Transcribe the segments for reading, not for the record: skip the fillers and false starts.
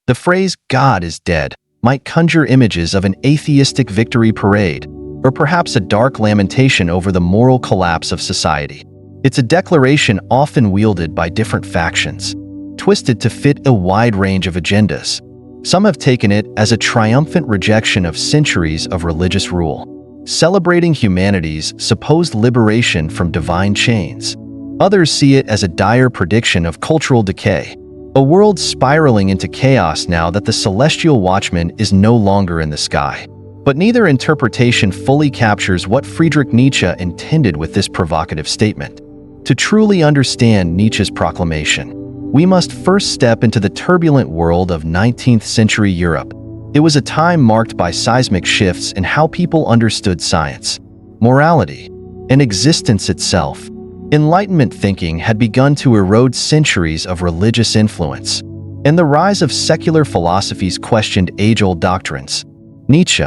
The phrase "God is dead" might conjure images of an atheistic victory parade, or perhaps a dark lamentation over the moral collapse of society. It's a declaration often wielded by different factions, twisted to fit a wide range of agendas. Some have taken it as a triumphant rejection of centuries of religious rule, celebrating humanity's supposed liberation from divine chains. Others see it as a dire prediction of cultural decay, a world spiraling into chaos now that the celestial watchman is no longer in the sky. But neither interpretation fully captures what Friedrich Nietzsche intended with this provocative statement. To truly understand Nietzsche's proclamation, we must first step into the turbulent world of 19th century Europe. It was a time marked by seismic shifts in how people understood science, morality, and existence itself. Enlightenment thinking had begun to erode centuries of religious influence, and the rise of secular philosophies questioned age-old doctrines. Nietzsche,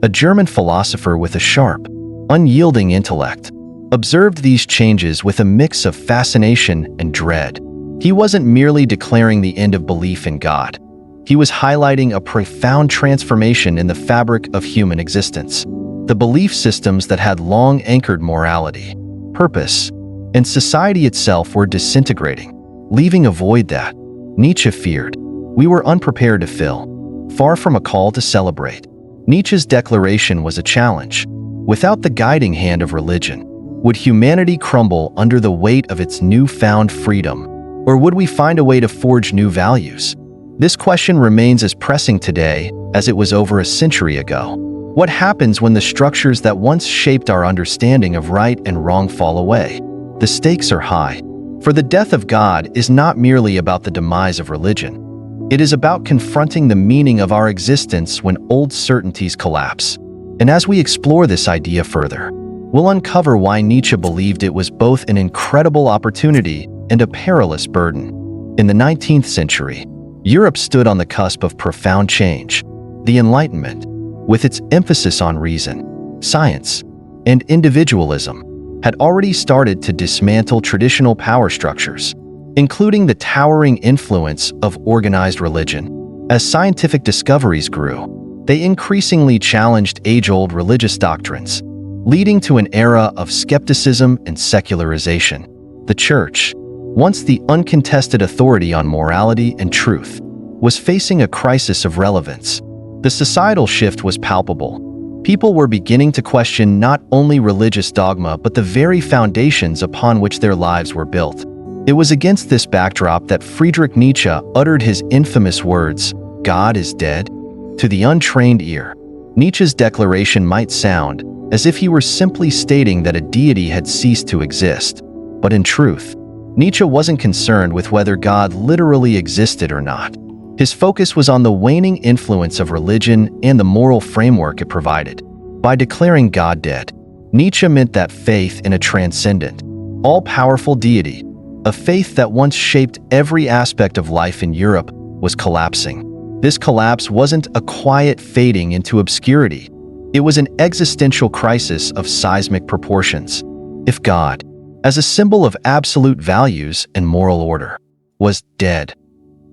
a German philosopher with a sharp, unyielding intellect, observed these changes with a mix of fascination and dread. He wasn't merely declaring the end of belief in God. He was highlighting a profound transformation in the fabric of human existence. The belief systems that had long anchored morality, purpose, and society itself were disintegrating, leaving a void that, Nietzsche feared, we were unprepared to fill. Far from a call to celebrate, Nietzsche's declaration was a challenge. Without the guiding hand of religion, would humanity crumble under the weight of its newfound freedom, or would we find a way to forge new values? This question remains as pressing today as it was over a century ago. What happens when the structures that once shaped our understanding of right and wrong fall away? The stakes are high, for the death of God is not merely about the demise of religion. It is about confronting the meaning of our existence when old certainties collapse. And as we explore this idea further, we'll uncover why Nietzsche believed it was both an incredible opportunity and a perilous burden. In the 19th century, Europe stood on the cusp of profound change. The Enlightenment, with its emphasis on reason, science, and individualism, had already started to dismantle traditional power structures, including the towering influence of organized religion. As scientific discoveries grew, they increasingly challenged age-old religious doctrines, leading to an era of skepticism and secularization. The Church, once the uncontested authority on morality and truth, was facing a crisis of relevance. The societal shift was palpable. People were beginning to question not only religious dogma but the very foundations upon which their lives were built. It was against this backdrop that Friedrich Nietzsche uttered his infamous words, "God is dead." To the untrained ear, Nietzsche's declaration might sound as if he were simply stating that a deity had ceased to exist. But in truth, Nietzsche wasn't concerned with whether God literally existed or not. His focus was on the waning influence of religion and the moral framework it provided. By declaring God dead, Nietzsche meant that faith in a transcendent, all-powerful deity, a faith that once shaped every aspect of life in Europe, was collapsing. This collapse wasn't a quiet fading into obscurity. It was an existential crisis of seismic proportions. If God, as a symbol of absolute values and moral order, was dead,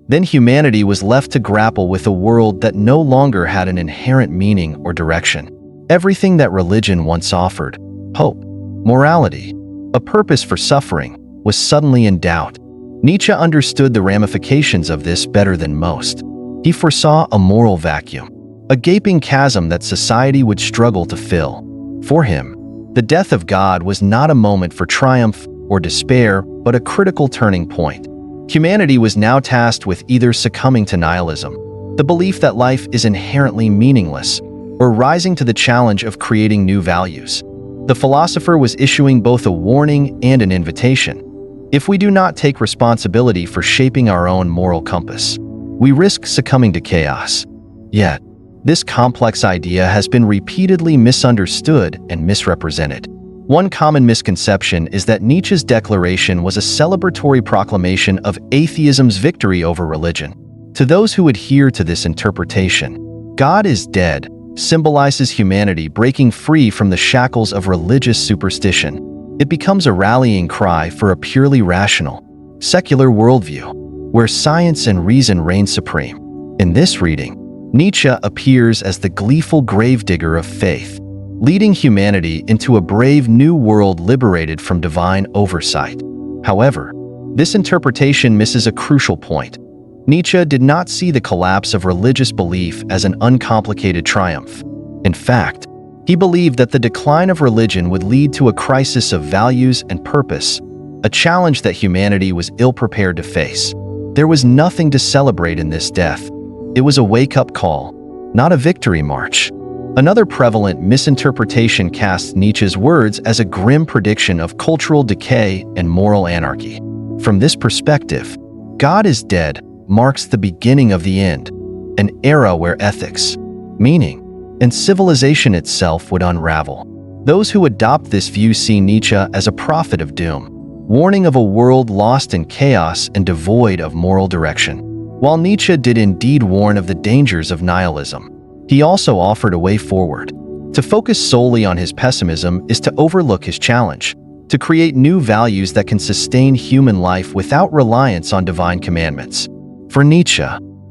then humanity was left to grapple with a world that no longer had an inherent meaning or direction. Everything that religion once offered, hope, morality, a purpose for suffering, was suddenly in doubt. Nietzsche understood the ramifications of this better than most. He foresaw a moral vacuum, a gaping chasm that society would struggle to fill. For him, the death of God was not a moment for triumph or despair, but a critical turning point. Humanity was now tasked with either succumbing to nihilism, the belief that life is inherently meaningless, or rising to the challenge of creating new values. The philosopher was issuing both a warning and an invitation. If we do not take responsibility for shaping our own moral compass, we risk succumbing to chaos. Yet, this complex idea has been repeatedly misunderstood and misrepresented. One common misconception is that Nietzsche's declaration was a celebratory proclamation of atheism's victory over religion. To those who adhere to this interpretation, God is dead symbolizes humanity breaking free from the shackles of religious superstition. It becomes a rallying cry for a purely rational, secular worldview, where science and reason reign supreme. In this reading, Nietzsche appears as the gleeful gravedigger of faith, leading humanity into a brave new world liberated from divine oversight. However, this interpretation misses a crucial point. Nietzsche did not see the collapse of religious belief as an uncomplicated triumph. In fact, he believed that the decline of religion would lead to a crisis of values and purpose, a challenge that humanity was ill-prepared to face. There was nothing to celebrate in this death. It was a wake-up call, not a victory march. Another prevalent misinterpretation casts Nietzsche's words as a grim prediction of cultural decay and moral anarchy. From this perspective, God is dead marks the beginning of the end, an era where ethics, meaning, and civilization itself would unravel. Those who adopt this view see Nietzsche as a prophet of doom, warning of a world lost in chaos and devoid of moral direction. While Nietzsche did indeed warn of the dangers of nihilism, he also offered a way forward. To focus solely on his pessimism is to overlook his challenge, to create new values that can sustain human life without reliance on divine commandments. For Nietzsche,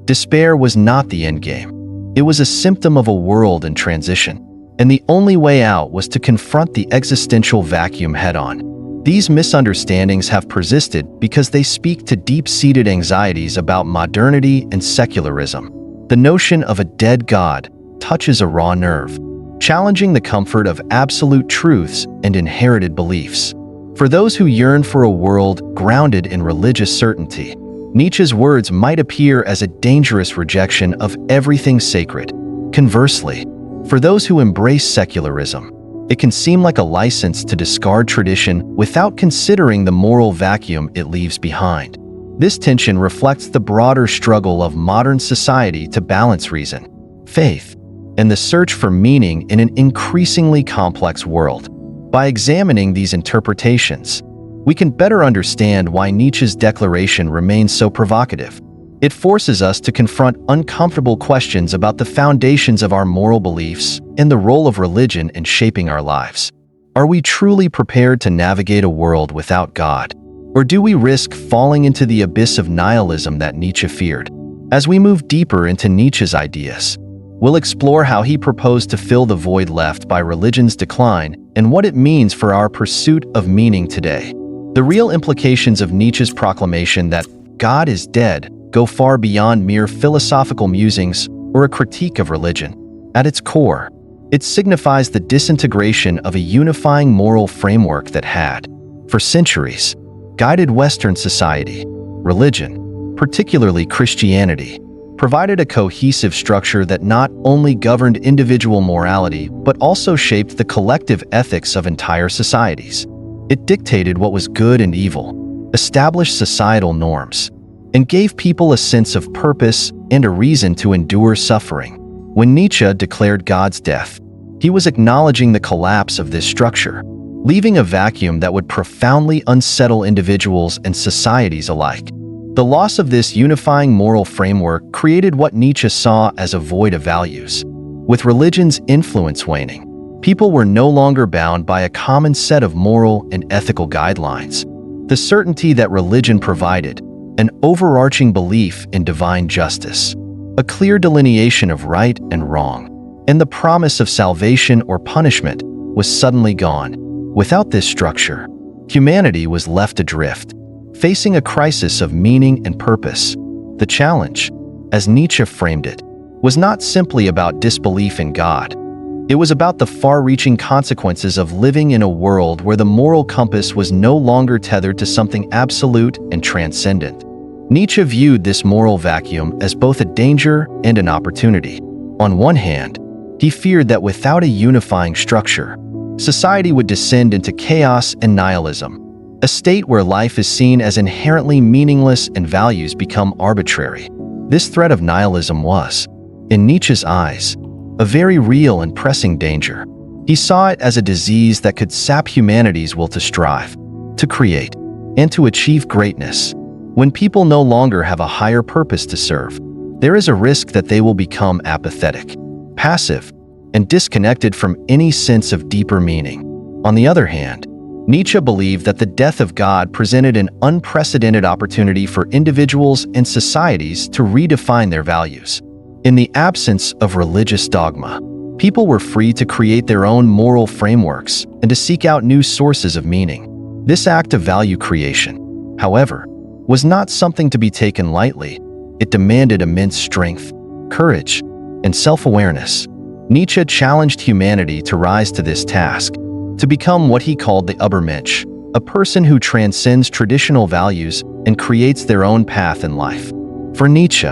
despair was not the endgame. It was a symptom of a world in transition, and the only way out was to confront the existential vacuum head-on. These misunderstandings have persisted because they speak to deep-seated anxieties about modernity and secularism. The notion of a dead God touches a raw nerve, challenging the comfort of absolute truths and inherited beliefs. For those who yearn for a world grounded in religious certainty, Nietzsche's words might appear as a dangerous rejection of everything sacred. Conversely, for those who embrace secularism, it can seem like a license to discard tradition without considering the moral vacuum it leaves behind. This tension reflects the broader struggle of modern society to balance reason, faith, and the search for meaning in an increasingly complex world. By examining these interpretations, we can better understand why Nietzsche's declaration remains so provocative. It forces us to confront uncomfortable questions about the foundations of our moral beliefs and the role of religion in shaping our lives. Are we truly prepared to navigate a world without God? Or do we risk falling into the abyss of nihilism that Nietzsche feared? As we move deeper into Nietzsche's ideas, we'll explore how he proposed to fill the void left by religion's decline and what it means for our pursuit of meaning today. The real implications of Nietzsche's proclamation that God is dead go far beyond mere philosophical musings or a critique of religion. At its core, it signifies the disintegration of a unifying moral framework that had, for centuries, guided Western society. Religion, particularly Christianity, provided a cohesive structure that not only governed individual morality but also shaped the collective ethics of entire societies. It dictated what was good and evil, established societal norms, and gave people a sense of purpose and a reason to endure suffering. When Nietzsche declared God's death, he was acknowledging the collapse of this structure, leaving a vacuum that would profoundly unsettle individuals and societies alike. The loss of this unifying moral framework created what Nietzsche saw as a void of values. With religion's influence waning, people were no longer bound by a common set of moral and ethical guidelines. The certainty that religion provided, an overarching belief in divine justice, a clear delineation of right and wrong, and the promise of salvation or punishment was suddenly gone. Without this structure, humanity was left adrift, facing a crisis of meaning and purpose. The challenge, as Nietzsche framed it, was not simply about disbelief in God. It was about the far-reaching consequences of living in a world where the moral compass was no longer tethered to something absolute and transcendent. Nietzsche viewed this moral vacuum as both a danger and an opportunity. On one hand, he feared that without a unifying structure, society would descend into chaos and nihilism, a state where life is seen as inherently meaningless and values become arbitrary. This threat of nihilism was, in Nietzsche's eyes, a very real and pressing danger. He saw it as a disease that could sap humanity's will to strive, to create, and to achieve greatness. When people no longer have a higher purpose to serve, there is a risk that they will become apathetic, passive, and disconnected from any sense of deeper meaning. On the other hand, Nietzsche believed that the death of God presented an unprecedented opportunity for individuals and societies to redefine their values. In the absence of religious dogma, people were free to create their own moral frameworks and to seek out new sources of meaning. This act of value creation, however, was not something to be taken lightly. It demanded immense strength, courage, and self-awareness. Nietzsche challenged humanity to rise to this task, to become what he called the Übermensch, a person who transcends traditional values and creates their own path in life. For Nietzsche,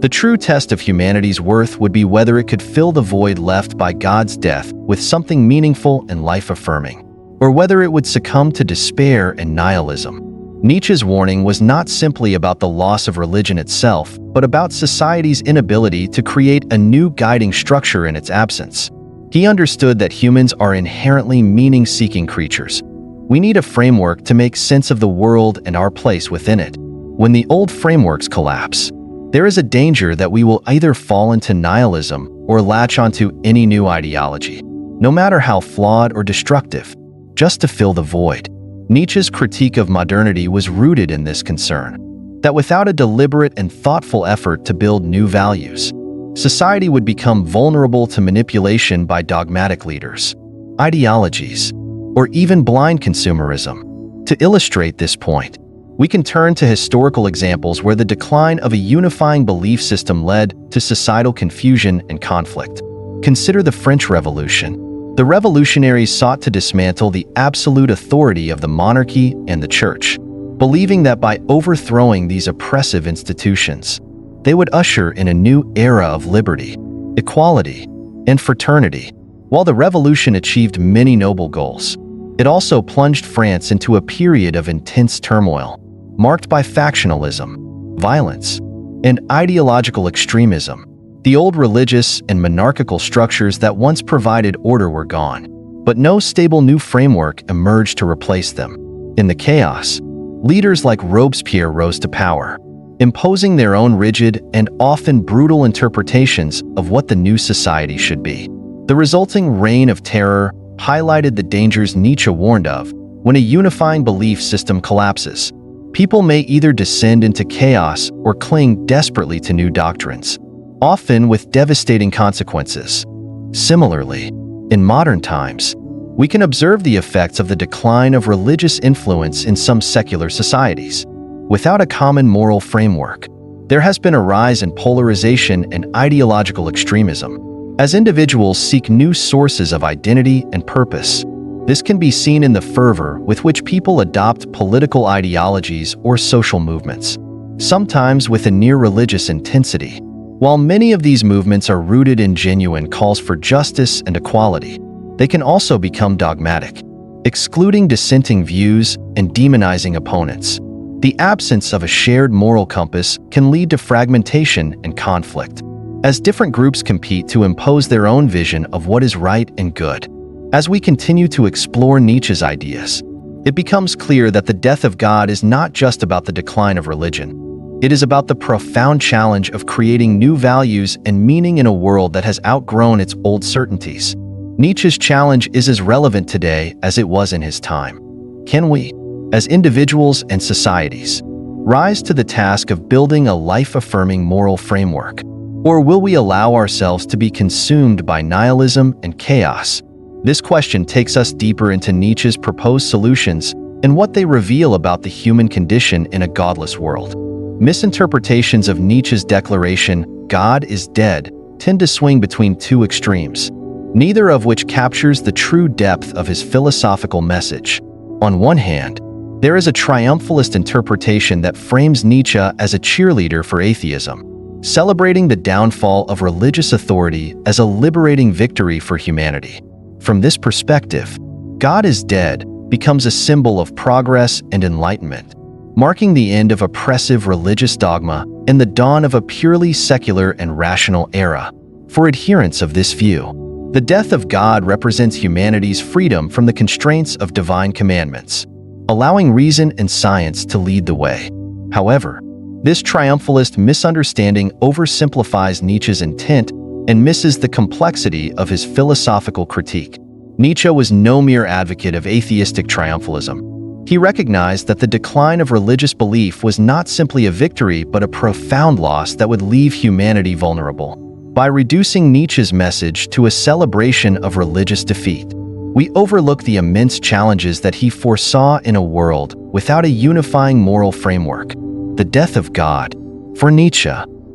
the true test of humanity's worth would be whether it could fill the void left by God's death with something meaningful and life-affirming, or whether it would succumb to despair and nihilism. Nietzsche's warning was not simply about the loss of religion itself, but about society's inability to create a new guiding structure in its absence. He understood that humans are inherently meaning-seeking creatures. We need a framework to make sense of the world and our place within it. When the old frameworks collapse, there is a danger that we will either fall into nihilism or latch onto any new ideology, no matter how flawed or destructive, just to fill the void. Nietzsche's critique of modernity was rooted in this concern, that without a deliberate and thoughtful effort to build new values, society would become vulnerable to manipulation by dogmatic leaders, ideologies, or even blind consumerism. To illustrate this point, we can turn to historical examples where the decline of a unifying belief system led to societal confusion and conflict. Consider the French Revolution. The revolutionaries sought to dismantle the absolute authority of the monarchy and the church, believing that by overthrowing these oppressive institutions, they would usher in a new era of liberty, equality, and fraternity. While the revolution achieved many noble goals, it also plunged France into a period of intense turmoil, marked by factionalism, violence, and ideological extremism. The old religious and monarchical structures that once provided order were gone, but no stable new framework emerged to replace them. In the chaos, leaders like Robespierre rose to power, imposing their own rigid and often brutal interpretations of what the new society should be. The resulting reign of terror highlighted the dangers Nietzsche warned of. When a unifying belief system collapses, people may either descend into chaos or cling desperately to new doctrines, often with devastating consequences. Similarly, in modern times, we can observe the effects of the decline of religious influence in some secular societies. Without a common moral framework, there has been a rise in polarization and ideological extremism. As individuals seek new sources of identity and purpose, this can be seen in the fervor with which people adopt political ideologies or social movements, sometimes with a near-religious intensity. While many of these movements are rooted in genuine calls for justice and equality, they can also become dogmatic, excluding dissenting views and demonizing opponents. The absence of a shared moral compass can lead to fragmentation and conflict, as different groups compete to impose their own vision of what is right and good. As we continue to explore Nietzsche's ideas, it becomes clear that the death of God is not just about the decline of religion. It is about the profound challenge of creating new values and meaning in a world that has outgrown its old certainties. Nietzsche's challenge is as relevant today as it was in his time. Can we, as individuals and societies, rise to the task of building a life-affirming moral framework? Or will we allow ourselves to be consumed by nihilism and chaos? This question takes us deeper into Nietzsche's proposed solutions and what they reveal about the human condition in a godless world. Misinterpretations of Nietzsche's declaration, "God is dead," tend to swing between two extremes, neither of which captures the true depth of his philosophical message. On one hand, there is a triumphalist interpretation that frames Nietzsche as a cheerleader for atheism, celebrating the downfall of religious authority as a liberating victory for humanity. From this perspective, God is dead becomes a symbol of progress and enlightenment, marking the end of oppressive religious dogma and the dawn of a purely secular and rational era. For adherents of this view, the death of God represents humanity's freedom from the constraints of divine commandments, allowing reason and science to lead the way. However, this triumphalist misunderstanding oversimplifies Nietzsche's intent and misses the complexity of his philosophical critique. Nietzsche was no mere advocate of atheistic triumphalism. He recognized that the decline of religious belief was not simply a victory but a profound loss that would leave humanity vulnerable. By reducing Nietzsche's message to a celebration of religious defeat, we overlook the immense challenges that he foresaw in a world without a unifying moral framework. The death of God, for Nietzsche,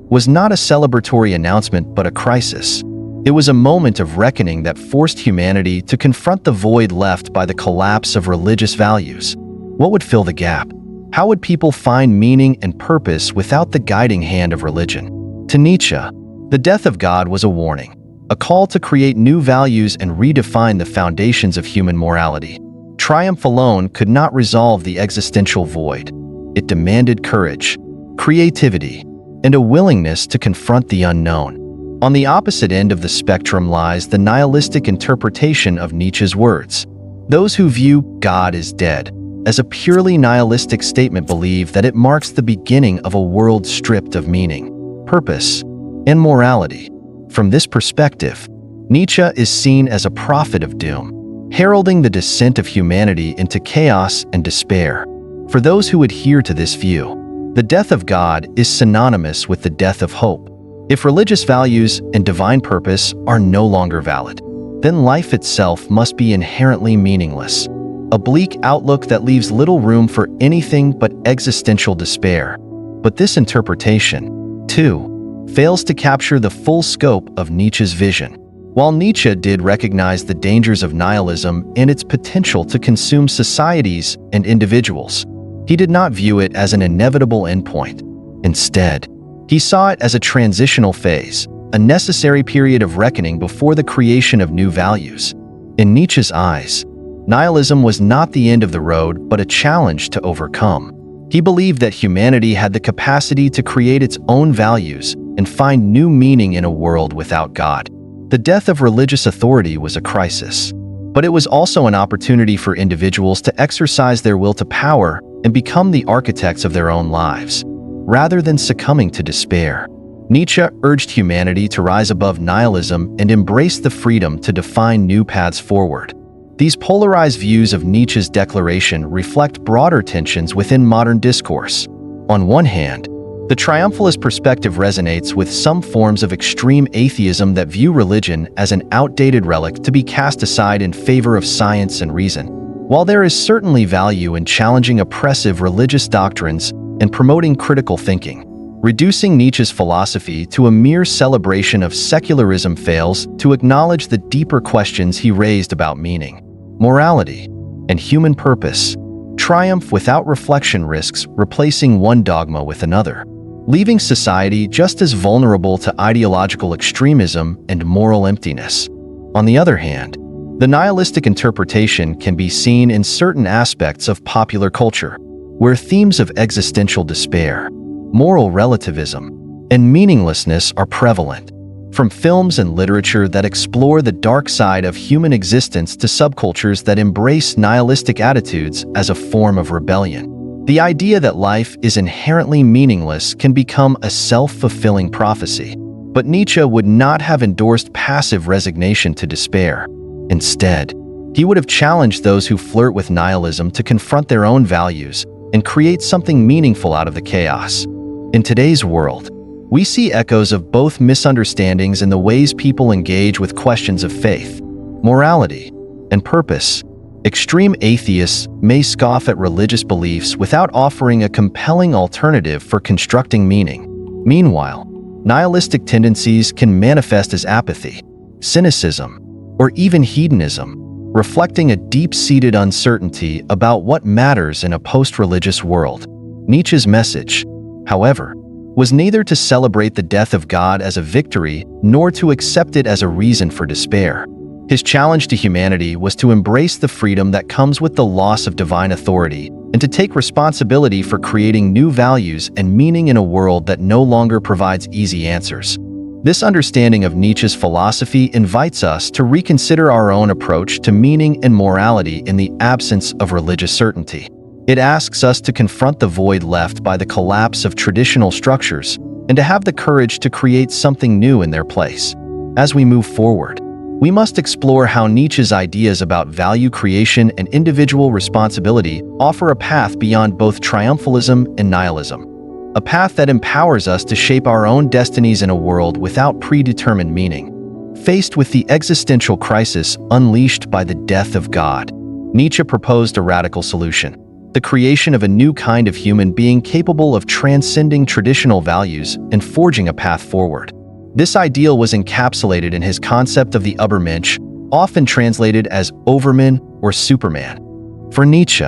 was not a celebratory announcement but a crisis. It was a moment of reckoning that forced humanity to confront the void left by the collapse of religious values. What would fill the gap? How would people find meaning and purpose without the guiding hand of religion? To Nietzsche, the death of God was a warning, a call to create new values and redefine the foundations of human morality. Triumph alone could not resolve the existential void. It demanded courage, creativity, and a willingness to confront the unknown. On the opposite end of the spectrum lies the nihilistic interpretation of Nietzsche's words. Those who view God is dead as a purely nihilistic statement believe that it marks the beginning of a world stripped of meaning, purpose, and morality. From this perspective, Nietzsche is seen as a prophet of doom, heralding the descent of humanity into chaos and despair. For those who adhere to this view, the death of God is synonymous with the death of hope. If religious values and divine purpose are no longer valid, then life itself must be inherently meaningless, a bleak outlook that leaves little room for anything but existential despair. But this interpretation, too, fails to capture the full scope of Nietzsche's vision. While Nietzsche did recognize the dangers of nihilism and its potential to consume societies and individuals, he did not view it as an inevitable endpoint. Instead, he saw it as a transitional phase, a necessary period of reckoning before the creation of new values. In Nietzsche's eyes, nihilism was not the end of the road but a challenge to overcome. He believed that humanity had the capacity to create its own values and find new meaning in a world without God. The death of religious authority was a crisis, but it was also an opportunity for individuals to exercise their will to power and become the architects of their own lives, rather than succumbing to despair. Nietzsche urged humanity to rise above nihilism and embrace the freedom to define new paths forward. These polarized views of Nietzsche's declaration reflect broader tensions within modern discourse. On one hand, the triumphalist perspective resonates with some forms of extreme atheism that view religion as an outdated relic to be cast aside in favor of science and reason. While there is certainly value in challenging oppressive religious doctrines and promoting critical thinking, reducing Nietzsche's philosophy to a mere celebration of secularism fails to acknowledge the deeper questions he raised about meaning, morality, and human purpose. Triumph without reflection risks replacing one dogma with another, leaving society just as vulnerable to ideological extremism and moral emptiness. On the other hand, the nihilistic interpretation can be seen in certain aspects of popular culture, where themes of existential despair, moral relativism, and meaninglessness are prevalent. From films and literature that explore the dark side of human existence to subcultures that embrace nihilistic attitudes as a form of rebellion, the idea that life is inherently meaningless can become a self-fulfilling prophecy. But Nietzsche would not have endorsed passive resignation to despair. Instead, he would have challenged those who flirt with nihilism to confront their own values and create something meaningful out of the chaos. In today's world, we see echoes of both misunderstandings in the ways people engage with questions of faith, morality, and purpose. Extreme atheists may scoff at religious beliefs without offering a compelling alternative for constructing meaning. Meanwhile, nihilistic tendencies can manifest as apathy, cynicism, or even hedonism, reflecting a deep-seated uncertainty about what matters in a post-religious world. Nietzsche's message, however, was neither to celebrate the death of God as a victory nor to accept it as a reason for despair. His challenge to humanity was to embrace the freedom that comes with the loss of divine authority and to take responsibility for creating new values and meaning in a world that no longer provides easy answers. This understanding of Nietzsche's philosophy invites us to reconsider our own approach to meaning and morality in the absence of religious certainty. It asks us to confront the void left by the collapse of traditional structures and to have the courage to create something new in their place. As we move forward, we must explore how Nietzsche's ideas about value creation and individual responsibility offer a path beyond both triumphalism and nihilism. A path that empowers us to shape our own destinies in a world without predetermined meaning. Faced with the existential crisis unleashed by the death of God, Nietzsche proposed a radical solution: the creation of a new kind of human being capable of transcending traditional values and forging a path forward. This ideal was encapsulated in his concept of the Übermensch, often translated as Overman or Superman. For Nietzsche,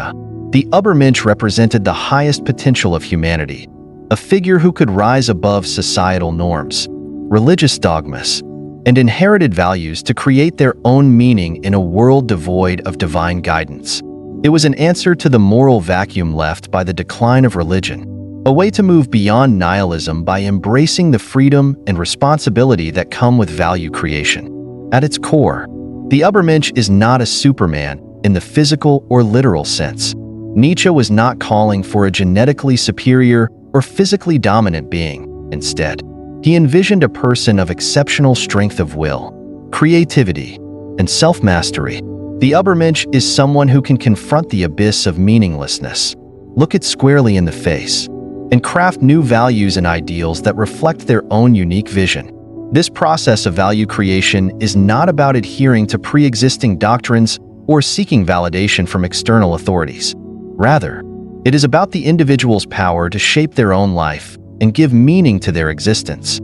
the Übermensch represented the highest potential of humanity, a figure who could rise above societal norms, religious dogmas, and inherited values to create their own meaning in a world devoid of divine guidance. It was an answer to the moral vacuum left by the decline of religion, a way to move beyond nihilism by embracing the freedom and responsibility that come with value creation. At its core, the Übermensch is not a Superman in the physical or literal sense. Nietzsche was not calling for a genetically superior or physically dominant being. Instead, he envisioned a person of exceptional strength of will, creativity, and self-mastery. The Übermensch is someone who can confront the abyss of meaninglessness, look it squarely in the face, and craft new values and ideals that reflect their own unique vision. This process of value creation is not about adhering to pre-existing doctrines or seeking validation from external authorities. Rather, it is about the individual's power to shape their own life and give meaning to their existence,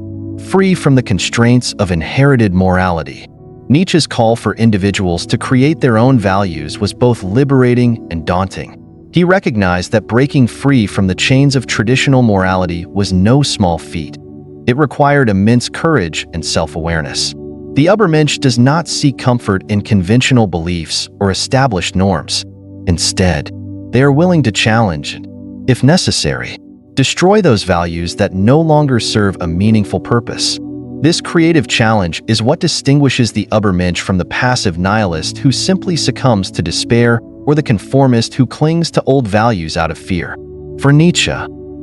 free from the constraints of inherited morality. Nietzsche's call for individuals to create their own values was both liberating and daunting. He recognized that breaking free from the chains of traditional morality was no small feat. It required immense courage and self-awareness. The Übermensch does not seek comfort in conventional beliefs or established norms. Instead, they are willing to challenge and, if necessary, destroy those values that no longer serve a meaningful purpose. This creative challenge is what distinguishes the Übermensch from the passive nihilist who simply succumbs to despair or the conformist who clings to old values out of fear. For Nietzsche,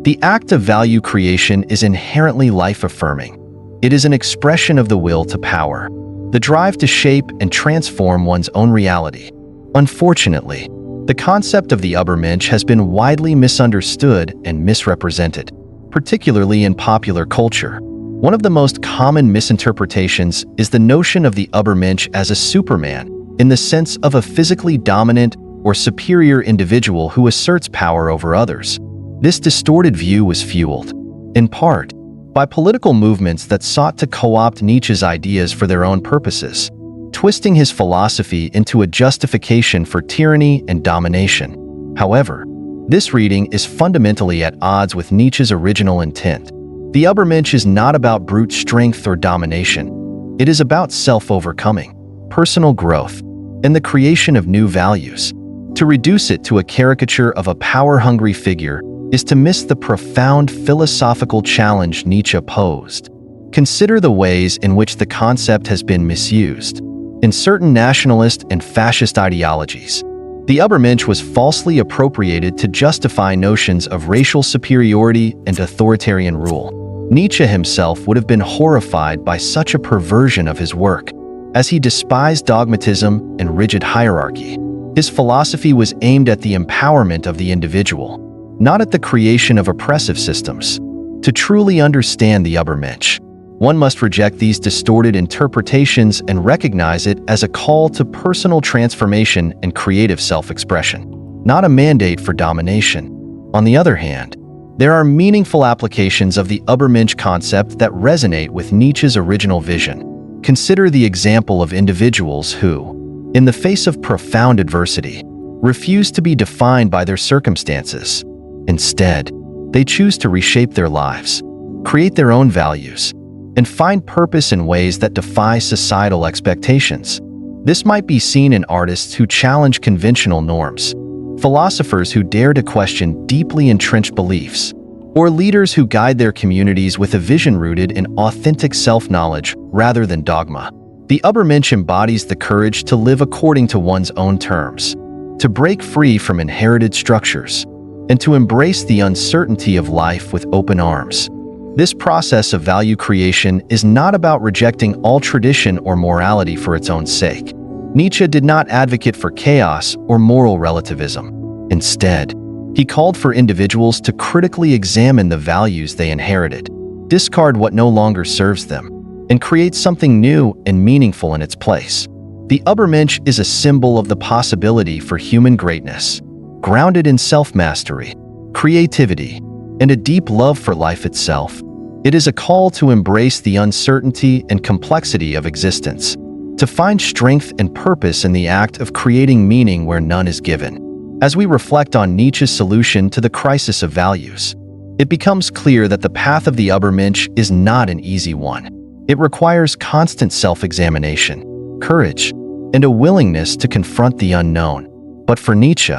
the act of value creation is inherently life-affirming. It is an expression of the will to power, the drive to shape and transform one's own reality. Unfortunately, the concept of the Übermensch has been widely misunderstood and misrepresented, particularly in popular culture. One of the most common misinterpretations is the notion of the Übermensch as a Superman, in the sense of a physically dominant or superior individual who asserts power over others. This distorted view was fueled, in part, by political movements that sought to co-opt Nietzsche's ideas for their own purposes, twisting his philosophy into a justification for tyranny and domination. However, this reading is fundamentally at odds with Nietzsche's original intent. The Übermensch is not about brute strength or domination. It is about self-overcoming, personal growth, and the creation of new values. To reduce it to a caricature of a power-hungry figure is to miss the profound philosophical challenge Nietzsche posed. Consider the ways in which the concept has been misused. In certain nationalist and fascist ideologies, the Übermensch was falsely appropriated to justify notions of racial superiority and authoritarian rule. Nietzsche himself would have been horrified by such a perversion of his work, as he despised dogmatism and rigid hierarchy. His philosophy was aimed at the empowerment of the individual, not at the creation of oppressive systems. To truly understand the Übermensch, one must reject these distorted interpretations and recognize it as a call to personal transformation and creative self-expression, not a mandate for domination. On the other hand, there are meaningful applications of the Übermensch concept that resonate with Nietzsche's original vision. Consider the example of individuals who, in the face of profound adversity, refuse to be defined by their circumstances. Instead, they choose to reshape their lives, create their own values, and find purpose in ways that defy societal expectations. This might be seen in artists who challenge conventional norms, philosophers who dare to question deeply entrenched beliefs, or leaders who guide their communities with a vision rooted in authentic self-knowledge rather than dogma. The Übermensch embodies the courage to live according to one's own terms, to break free from inherited structures, and to embrace the uncertainty of life with open arms. This process of value creation is not about rejecting all tradition or morality for its own sake. Nietzsche did not advocate for chaos or moral relativism. Instead, he called for individuals to critically examine the values they inherited, discard what no longer serves them, and create something new and meaningful in its place. The Übermensch is a symbol of the possibility for human greatness, grounded in self-mastery, creativity, and a deep love for life itself. It is a call to embrace the uncertainty and complexity of existence, to find strength and purpose in the act of creating meaning where none is given. As we reflect on Nietzsche's solution to the crisis of values, it becomes clear that the path of the Übermensch is not an easy one. It requires constant self-examination, courage, and a willingness to confront the unknown. But for Nietzsche,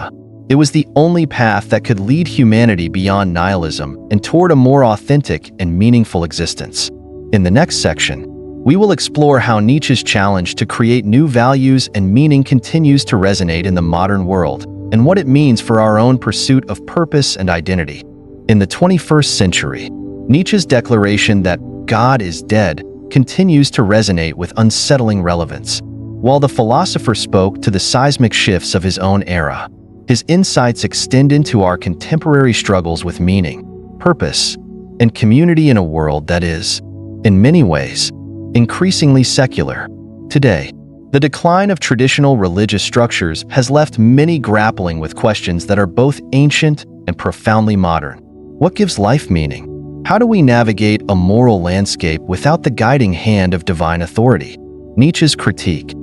it was the only path that could lead humanity beyond nihilism and toward a more authentic and meaningful existence. In the next section, we will explore how Nietzsche's challenge to create new values and meaning continues to resonate in the modern world, and what it means for our own pursuit of purpose and identity. In the 21st century, Nietzsche's declaration that God is dead continues to resonate with unsettling relevance. While the philosopher spoke to the seismic shifts of his own era, his insights extend into our contemporary struggles with meaning, purpose, and community in a world that is, in many ways, increasingly secular. Today, the decline of traditional religious structures has left many grappling with questions that are both ancient and profoundly modern. What gives life meaning? How do we navigate a moral landscape without the guiding hand of divine authority? Nietzsche's critique,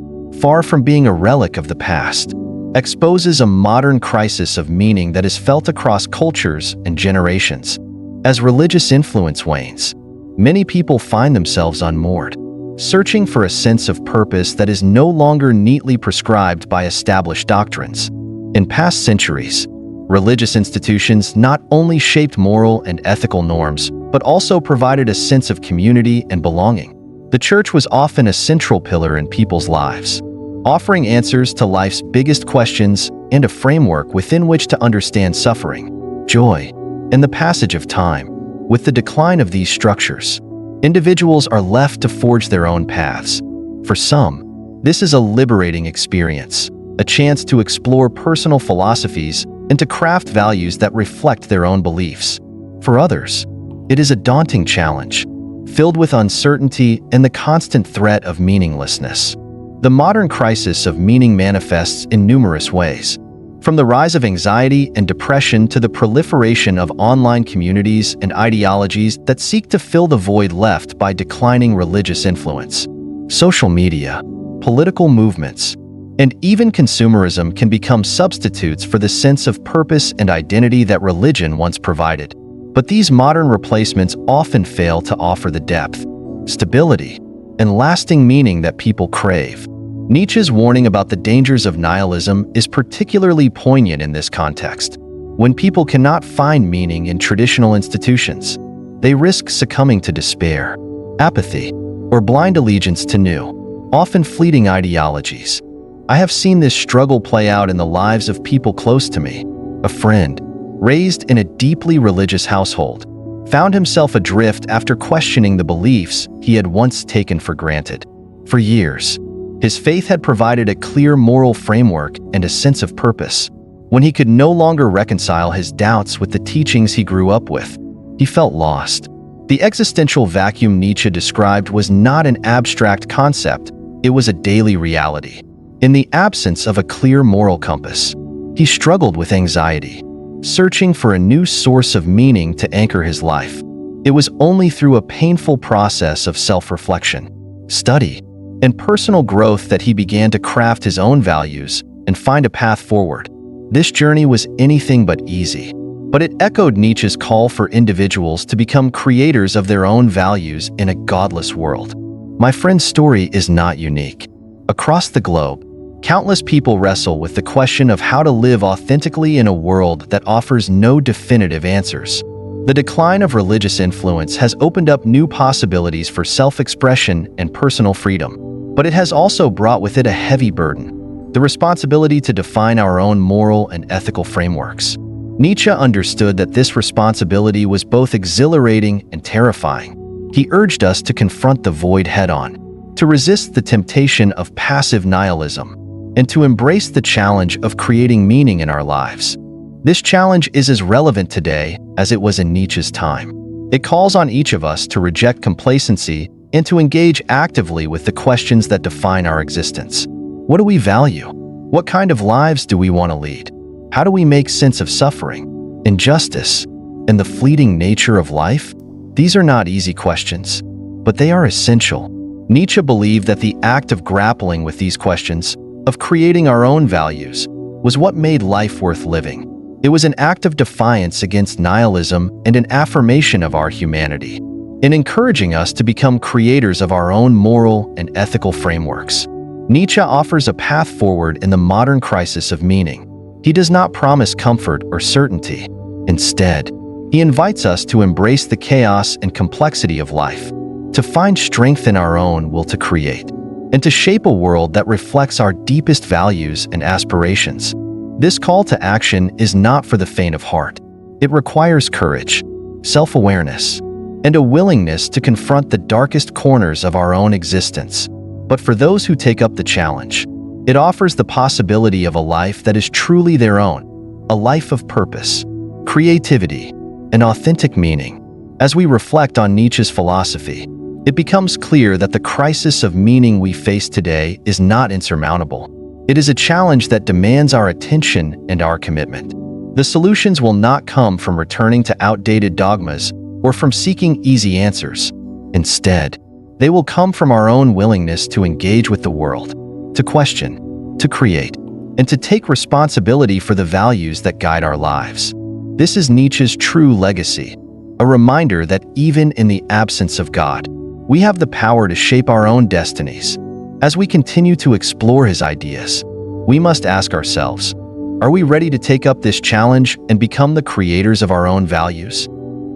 far from being a relic of the past, exposes a modern crisis of meaning that is felt across cultures and generations. As religious influence wanes, many people find themselves unmoored, searching for a sense of purpose that is no longer neatly prescribed by established doctrines. In past centuries, religious institutions not only shaped moral and ethical norms, but also provided a sense of community and belonging. The church was often a central pillar in people's lives, offering answers to life's biggest questions and a framework within which to understand suffering, joy, and the passage of time. With the decline of these structures, individuals are left to forge their own paths. For some, this is a liberating experience, a chance to explore personal philosophies and to craft values that reflect their own beliefs. For others, it is a daunting challenge, filled with uncertainty and the constant threat of meaninglessness. The modern crisis of meaning manifests in numerous ways, from the rise of anxiety and depression to the proliferation of online communities and ideologies that seek to fill the void left by declining religious influence. Social media, political movements, and even consumerism can become substitutes for the sense of purpose and identity that religion once provided. But these modern replacements often fail to offer the depth, stability, and lasting meaning that people crave. Nietzsche's warning about the dangers of nihilism is particularly poignant in this context. When people cannot find meaning in traditional institutions, they risk succumbing to despair, apathy, or blind allegiance to new, often fleeting ideologies. I have seen this struggle play out in the lives of people close to me. A friend, raised in a deeply religious household, found himself adrift after questioning the beliefs he had once taken for granted. For years, his faith had provided a clear moral framework and a sense of purpose. When he could no longer reconcile his doubts with the teachings he grew up with, he felt lost. The existential vacuum Nietzsche described was not an abstract concept, it was a daily reality. In the absence of a clear moral compass, he struggled with anxiety, searching for a new source of meaning to anchor his life. It was only through a painful process of self-reflection, study, and personal growth that he began to craft his own values and find a path forward. This journey was anything but easy, but it echoed Nietzsche's call for individuals to become creators of their own values in a godless world. My friend's story is not unique. Across the globe, countless people wrestle with the question of how to live authentically in a world that offers no definitive answers. The decline of religious influence has opened up new possibilities for self-expression and personal freedom, but it has also brought with it a heavy burden, the responsibility to define our own moral and ethical frameworks. Nietzsche understood that this responsibility was both exhilarating and terrifying. He urged us to confront the void head-on, to resist the temptation of passive nihilism, and to embrace the challenge of creating meaning in our lives. This challenge is as relevant today as it was in Nietzsche's time. It calls on each of us to reject complacency and to engage actively with the questions that define our existence. What do we value? What kind of lives do we want to lead? How do we make sense of suffering, injustice, and the fleeting nature of life? These are not easy questions, but they are essential. Nietzsche believed that the act of grappling with these questions, of creating our own values, was what made life worth living. It was an act of defiance against nihilism and an affirmation of our humanity, in encouraging us to become creators of our own moral and ethical frameworks. Nietzsche offers a path forward in the modern crisis of meaning. He does not promise comfort or certainty. Instead, he invites us to embrace the chaos and complexity of life, to find strength in our own will to create, and to shape a world that reflects our deepest values and aspirations. This call to action is not for the faint of heart. It requires courage, self-awareness, and a willingness to confront the darkest corners of our own existence. But for those who take up the challenge, it offers the possibility of a life that is truly their own, a life of purpose, creativity, and authentic meaning. As we reflect on Nietzsche's philosophy, it becomes clear that the crisis of meaning we face today is not insurmountable. It is a challenge that demands our attention and our commitment. The solutions will not come from returning to outdated dogmas or from seeking easy answers. Instead, they will come from our own willingness to engage with the world, to question, to create, and to take responsibility for the values that guide our lives. This is Nietzsche's true legacy, a reminder that even in the absence of God, we have the power to shape our own destinies. As we continue to explore his ideas, we must ask ourselves, are we ready to take up this challenge and become the creators of our own values?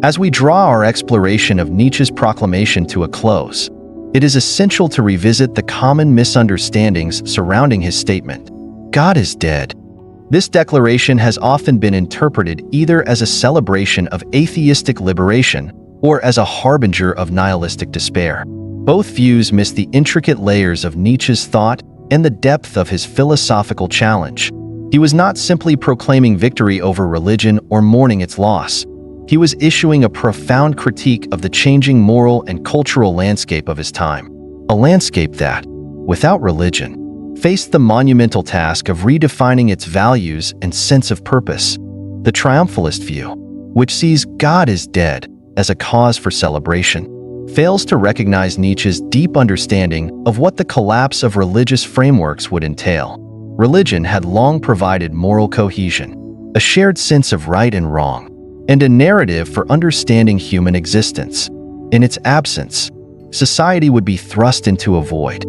As we draw our exploration of Nietzsche's proclamation to a close, it is essential to revisit the common misunderstandings surrounding his statement, "God is dead." This declaration has often been interpreted either as a celebration of atheistic liberation or as a harbinger of nihilistic despair. Both views miss the intricate layers of Nietzsche's thought and the depth of his philosophical challenge. He was not simply proclaiming victory over religion or mourning its loss. He was issuing a profound critique of the changing moral and cultural landscape of his time, a landscape that, without religion, faced the monumental task of redefining its values and sense of purpose. The triumphalist view, which sees God is dead as a cause for celebration, fails to recognize Nietzsche's deep understanding of what the collapse of religious frameworks would entail. Religion had long provided moral cohesion, a shared sense of right and wrong, and a narrative for understanding human existence. In its absence, society would be thrust into a void,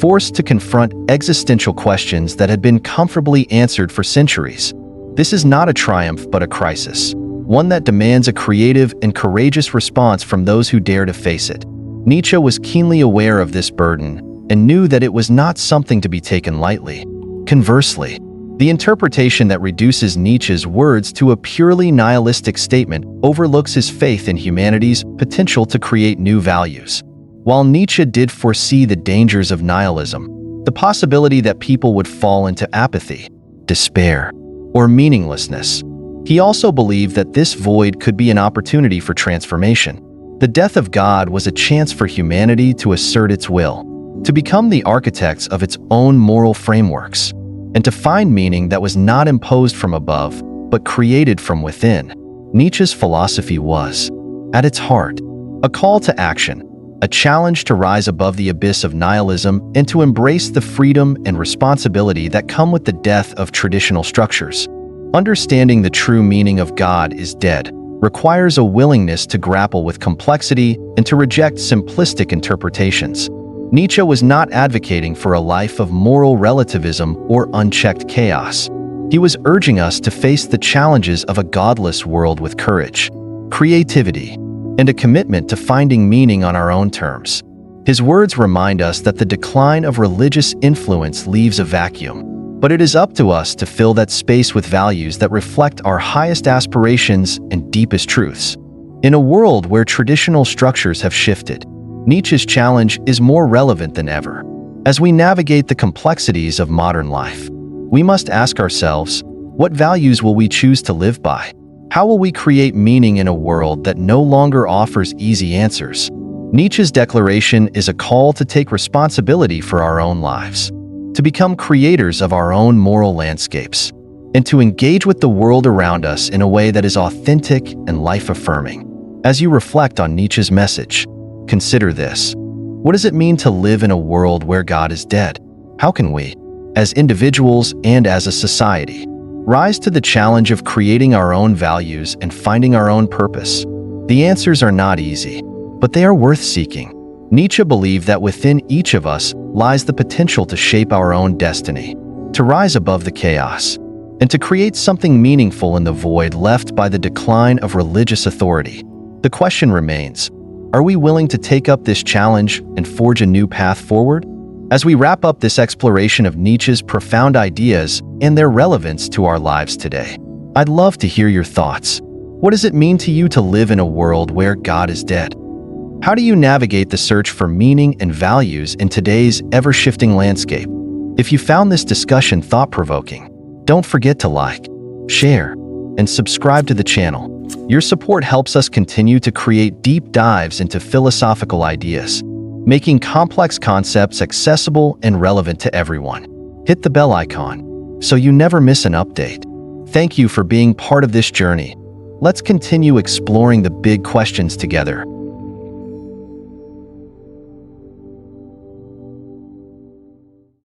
forced to confront existential questions that had been comfortably answered for centuries. This is not a triumph but a crisis, one that demands a creative and courageous response from those who dare to face it. Nietzsche was keenly aware of this burden and knew that it was not something to be taken lightly. Conversely, the interpretation that reduces Nietzsche's words to a purely nihilistic statement overlooks his faith in humanity's potential to create new values. While Nietzsche did foresee the dangers of nihilism, the possibility that people would fall into apathy, despair, or meaninglessness, he also believed that this void could be an opportunity for transformation. The death of God was a chance for humanity to assert its will, to become the architects of its own moral frameworks, and to find meaning that was not imposed from above, but created from within. Nietzsche's philosophy was, at its heart, a call to action, a challenge to rise above the abyss of nihilism and to embrace the freedom and responsibility that come with the death of traditional structures. Understanding the true meaning of God is dead requires a willingness to grapple with complexity and to reject simplistic interpretations. Nietzsche was not advocating for a life of moral relativism or unchecked chaos. He was urging us to face the challenges of a godless world with courage, creativity, and a commitment to finding meaning on our own terms. His words remind us that the decline of religious influence leaves a vacuum, But it is up to us to fill that space with values that reflect our highest aspirations and deepest truths. In a world where traditional structures have shifted, Nietzsche's challenge is more relevant than ever. As we navigate the complexities of modern life, we must ask ourselves, what values will we choose to live by? How will we create meaning in a world that no longer offers easy answers? Nietzsche's declaration is a call to take responsibility for our own lives, to become creators of our own moral landscapes, and to engage with the world around us in a way that is authentic and life-affirming. As you reflect on Nietzsche's message, consider this. What does it mean to live in a world where God is dead? How can we, as individuals and as a society, rise to the challenge of creating our own values and finding our own purpose? The answers are not easy, but they are worth seeking. Nietzsche believed that within each of us lies the potential to shape our own destiny, to rise above the chaos, and to create something meaningful in the void left by the decline of religious authority. The question remains, are we willing to take up this challenge and forge a new path forward? As we wrap up this exploration of Nietzsche's profound ideas and their relevance to our lives today, I'd love to hear your thoughts. What does it mean to you to live in a world where God is dead? How do you navigate the search for meaning and values in today's ever-shifting landscape? If you found this discussion thought-provoking, don't forget to like, share, and subscribe to the channel. Your support helps us continue to create deep dives into philosophical ideas, making complex concepts accessible and relevant to everyone. Hit the bell icon so you never miss an update. Thank you for being part of this journey. Let's continue exploring the big questions together.